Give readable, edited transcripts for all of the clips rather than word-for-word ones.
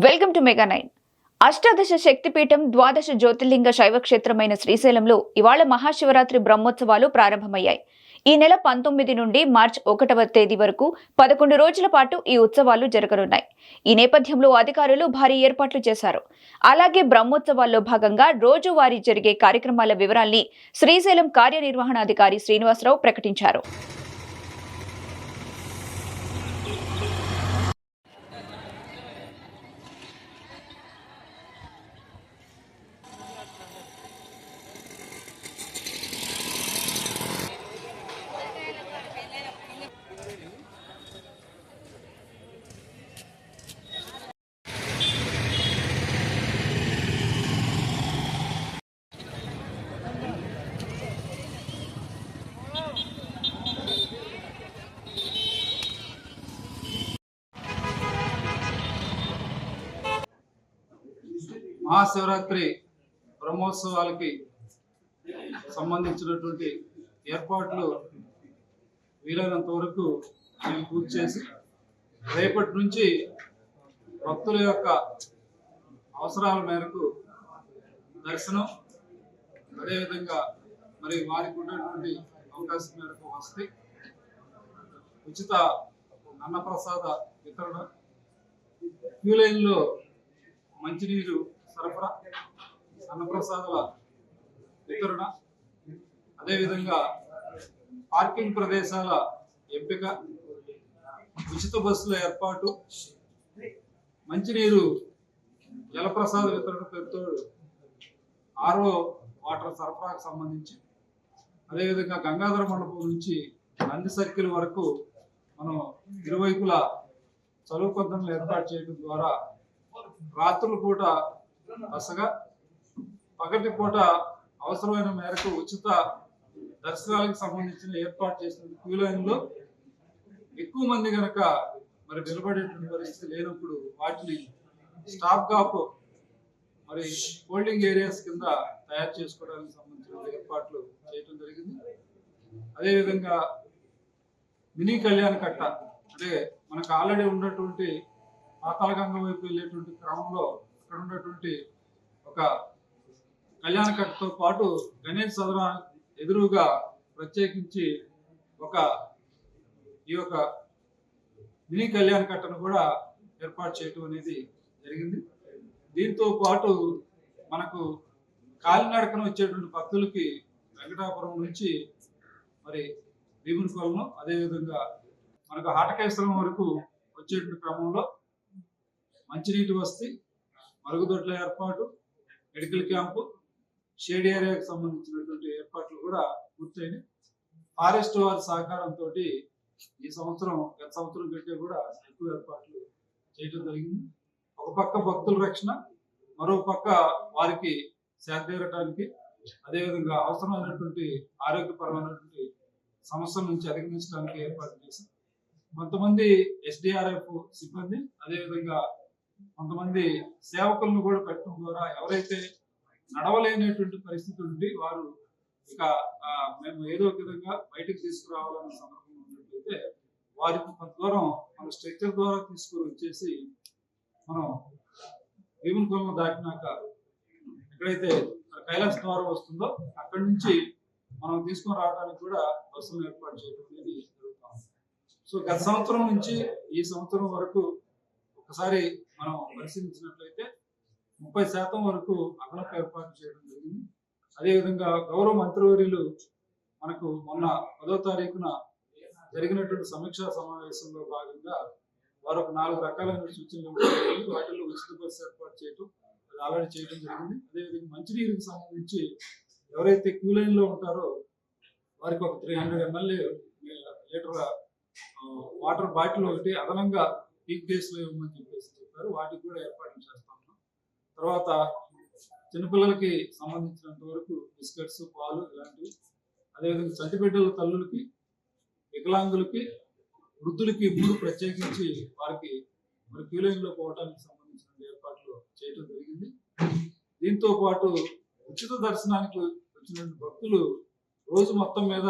Welcome to mega 9. అష్టాదశ శక్తిపీఠం ద్వాదశ జ్యోతిర్లింగ శైవక్షేత్రమైన శ్రీశైలంలో ఇవాళ మహాశివరాత్రి బ్రహ్మోత్సవాలు ప్రారంభమయ్యాయి. ఈ నెల 19 నుండి మార్చి 1వ తేదీ వరకు 11 రోజుల పాటు ఈ ఉత్సవాలు జరగనున్నాయి. ఈ నేపథ్యంలో అధికారులు భారీ ఏర్పాట్లు చేశారు. అలాగే బ్రహ్మోత్సవాల్లో భాగంగా రోజువారీ జరిగే కార్యక్రమాల వివరాల్ని శ్రీశైలం కార్యనిర్వహణాధికారి శ్రీనివాసరావు ప్రకటించారు. మహాశివరాత్రి బ్రహ్మోత్సవాలకి సంబంధించినటువంటి ఏర్పాట్లు వీలైనంత వరకు మేము పూర్తి చేసి రేపటి నుంచి భక్తుల యొక్క అవసరాల మేరకు దర్శనం, అదేవిధంగా మరి వారికి ఉన్నటువంటి అవకాశం మేరకు వసతి, ఉచిత అన్నప్రసాద వితరణ, క్యూ లైన్లో మంచినీరు సరఫరా, అన్నప్రసాదాల వితరణ, అదేవిధంగా పార్కింగ్ ప్రదేశాల ఎంపిక, ఉచిత బస్సుల ఏర్పాటు, మంచినీరు జలప్రసాద వితరణ పేరుతో ఆర్ఓ వాటర్ సరఫరాకు సంబంధించి, అదేవిధంగా గంగాధర మండపం నుంచి నంది సర్కిల్ వరకు మనం ఇరువైపులా చలువ పద్ధతులు ఏర్పాటు చేయడం ద్వారా రాత్రుల పూట బసగా, పగటి పూట అవసరమైన మేరకు ఉచిత దర్శనాలకు సంబంధించిన ఏర్పాటు చేసిన క్యూ లైన్లో ఎక్కువ మంది కనుక మరి నిలబడేటువంటి పరిస్థితి లేనప్పుడు వాటిని స్టాప్ కాప్ మరి హోల్డింగ్ ఏరియాస్ కింద తయారు చేసుకోవడానికి సంబంధించిన ఏర్పాట్లు చేయడం జరిగింది. అదేవిధంగా మినీ కళ్యాణ కట్ట, అంటే మనకు ఆల్రెడీ ఉన్నటువంటి పాతాళగంగ వైపు వెళ్ళేటువంటి క్రమంలో అక్కడ ఉన్నటువంటి ఒక కళ్యాణ కట్టతో పాటు గణేష్ సదన ఎదురుగా ప్రత్యేకించి ఈ యొక్క మినీ కళ్యాణ కట్టను కూడా ఏర్పాటు చేయటం అనేది జరిగింది. దీంతో పాటు మనకు కాలినడకన వచ్చేటువంటి భక్తులకి వెంకటాపురం నుంచి మరి భీమునికొలను, అదేవిధంగా మనకు హాటకేశ్వరం వరకు వచ్చేటువంటి క్రమంలో మంచినీటి వసతి, మరుగుదొడ్ల ఏర్పాటు, మెడికల్ క్యాంపు, షేడ్ ఏరియాకి సంబంధించినటువంటి ఏర్పాట్లు కూడా పూర్తయినాయి. ఫారెస్ట్ వారి సహకారంతో ఈ సంవత్సరం గత సంవత్సరం కంటే కూడా ఎక్కువ ఏర్పాట్లు చేయడం జరిగింది. ఒక పక్క భక్తుల రక్షణ, మరో పక్క వారికి సేదతీరటానికి, అదేవిధంగా అవసరమైనటువంటి ఆరోగ్యపరమైనటువంటి సమస్యల నుంచి అధిగమించడానికి ఏర్పాటు చేసి కొంతమంది ఎస్డిఆర్ఎఫ్ సిబ్బంది, అదేవిధంగా కొంతమంది సేవకులను కూడా పెట్టడం ద్వారా ఎవరైతే నడవలేనటువంటి పరిస్థితి ఉండి వారు ఇక మేము ఏదో ఒక విధంగా బయటకు తీసుకురావాలన్న సందర్భం ఉన్నట్లయితే వారికి కొంత దూరం మన స్ట్రక్చర్ ద్వారా తీసుకొని వచ్చేసి మనం భీమునికొలను దాటినాక ఎక్కడైతే కైలాస ద్వారం వస్తుందో అక్కడి నుంచి మనం తీసుకొని రావడానికి కూడా బస్సులను ఏర్పాటు చేయడం అనేది జరుగుతాం. సో గత సంవత్సరం నుంచి ఈ సంవత్సరం వరకు ఒకసారి మనం పరిశీలించినట్లయితే 30% వరకు అదనపు ఏర్పాటు చేయడం జరిగింది. అదేవిధంగా గౌరవ మంత్రివర్యులు మనకు మొన్న 10వ తారీఖున జరిగినటువంటి సమీక్షా సమావేశంలో భాగంగా వారు ఒక 4 రకాలైన సూచనలు వాటిల్లో ఉచిత బస్సు ఏర్పాటు చేయడం అది ఆల్రెడీ చేయడం జరిగింది. అదేవిధంగా మంచినీరుకి సంబంధించి ఎవరైతే క్యూ లైన్లో ఉంటారో వారికి ఒక 300 ml లీటర్ వాటర్ బాటిల్ ఒకటి అదనంగా పీక్ డేస్ లో ఇవ్వమని చెప్పారు. వాటికి కూడా ఏర్పాట్లు చేస్తా ఉన్నాం. తర్వాత చిన్నపిల్లలకి సంబంధించినంత వరకు బిస్కెట్స్, పాలు ఇలాంటివి, అదేవిధంగా చంటిబిడ్డల తల్లులకి, వికలాంగులకి, వృద్ధులకి 3 ప్రత్యేకించి వారికి మరి క్యూ లైన్లో పోవడానికి సంబంధించిన ఏర్పాట్లు చేయడం జరిగింది. దీంతో పాటు ఉచిత దర్శనానికి వచ్చిన భక్తులు రోజు మొత్తం మీద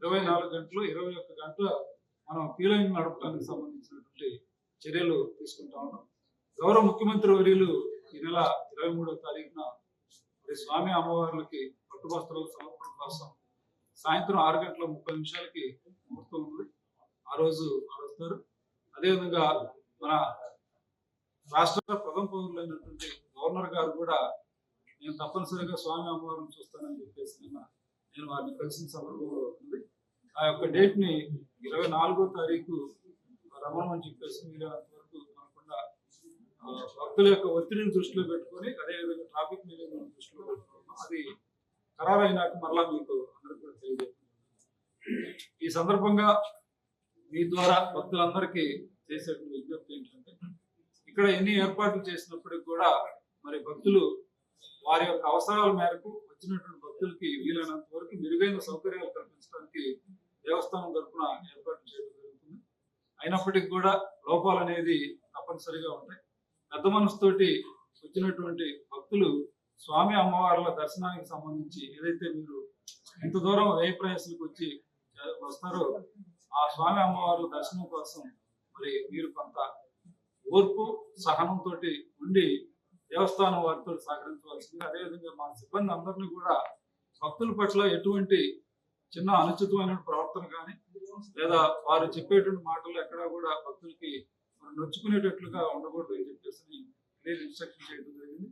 24 గంటలు 21 గంటల మనం క్యూ లైన్ నడపడానికి సంబంధించినటువంటి చర్యలు తీసుకుంటా ఉన్నాం. గౌరవ ముఖ్యమంత్రి వర్యులు ఈ నెల 23వ తారీఖున మరి స్వామి అమ్మవార్లకి పట్టుబస్తరాల సమర్పణ కోసం సాయంత్రం 6:30 ముహూర్తం ఉంది. ఆ రోజు వారు వస్తారు. అదేవిధంగా మన రాష్ట్ర ప్రథమ పౌరులైనటువంటి గవర్నర్ గారు కూడా నేను తప్పనిసరిగా స్వామి అమ్మవారిని చూస్తానని చెప్పేసి నేను వారిని కలిసిన సందర్భంలో ఉంది. ఆ యొక్క డేట్ ని 24వ తారీఖు రమ్మని చెప్పేసి వీలైనంత వరకు కాకుండా భక్తుల యొక్క ఒత్తిడిని దృష్టిలో పెట్టుకొని అదేవిధంగా ట్రాఫిక్ మేనేజ్మెంట్ దృష్టిలో పెట్టుకున్నాం. అది ఖరారైనాక మరలా మీకు అందరికీ కూడా తెలియజేస్తున్నాను. ఈ సందర్భంగా మీ ద్వారా భక్తులందరికీ చేసేటువంటి విజ్ఞప్తి ఏంటంటే, ఇక్కడ ఎన్ని ఏర్పాట్లు చేసినప్పటికి కూడా మరి భక్తులు వారి యొక్క అవసరాల మేరకు వచ్చినటువంటి భక్తులకి వీలైనంత వరకు మెరుగైన సౌకర్యాలు కల్పించడానికి దేవస్థానం తరఫున ఏర్పాట్లు చేయడం జరుగుతుంది. అయినప్పటికీ కూడా లోపాలు అనేది తప్పనిసరిగా ఉంటాయి. పెద్ద మనసుతోటి వచ్చినటువంటి భక్తులు స్వామి అమ్మవార్ల దర్శనానికి సంబంధించి ఏదైతే మీరు ఇంత దూరం వ్యయ ప్రయాసాలకు వచ్చి వస్తారో ఆ స్వామి అమ్మవార్ల దర్శనం కోసం మరి మీరు కొంత ఓర్పు సహనంతో ఉండి దేవస్థానం వారితో సహకరించవలసింది. అదేవిధంగా మా సిబ్బంది అందరినీ కూడా భక్తుల పట్ల ఎటువంటి చిన్న అనుచితమైన ప్రవర్తన కానీ లేదా వారు చెప్పేటువంటి మాటలు ఎక్కడా కూడా భక్తులకి నొచ్చుకునేటట్లుగా ఉండకూడదు అని చెప్పేసి నేను ఇన్స్ట్రక్షన్ చేయడం జరిగింది.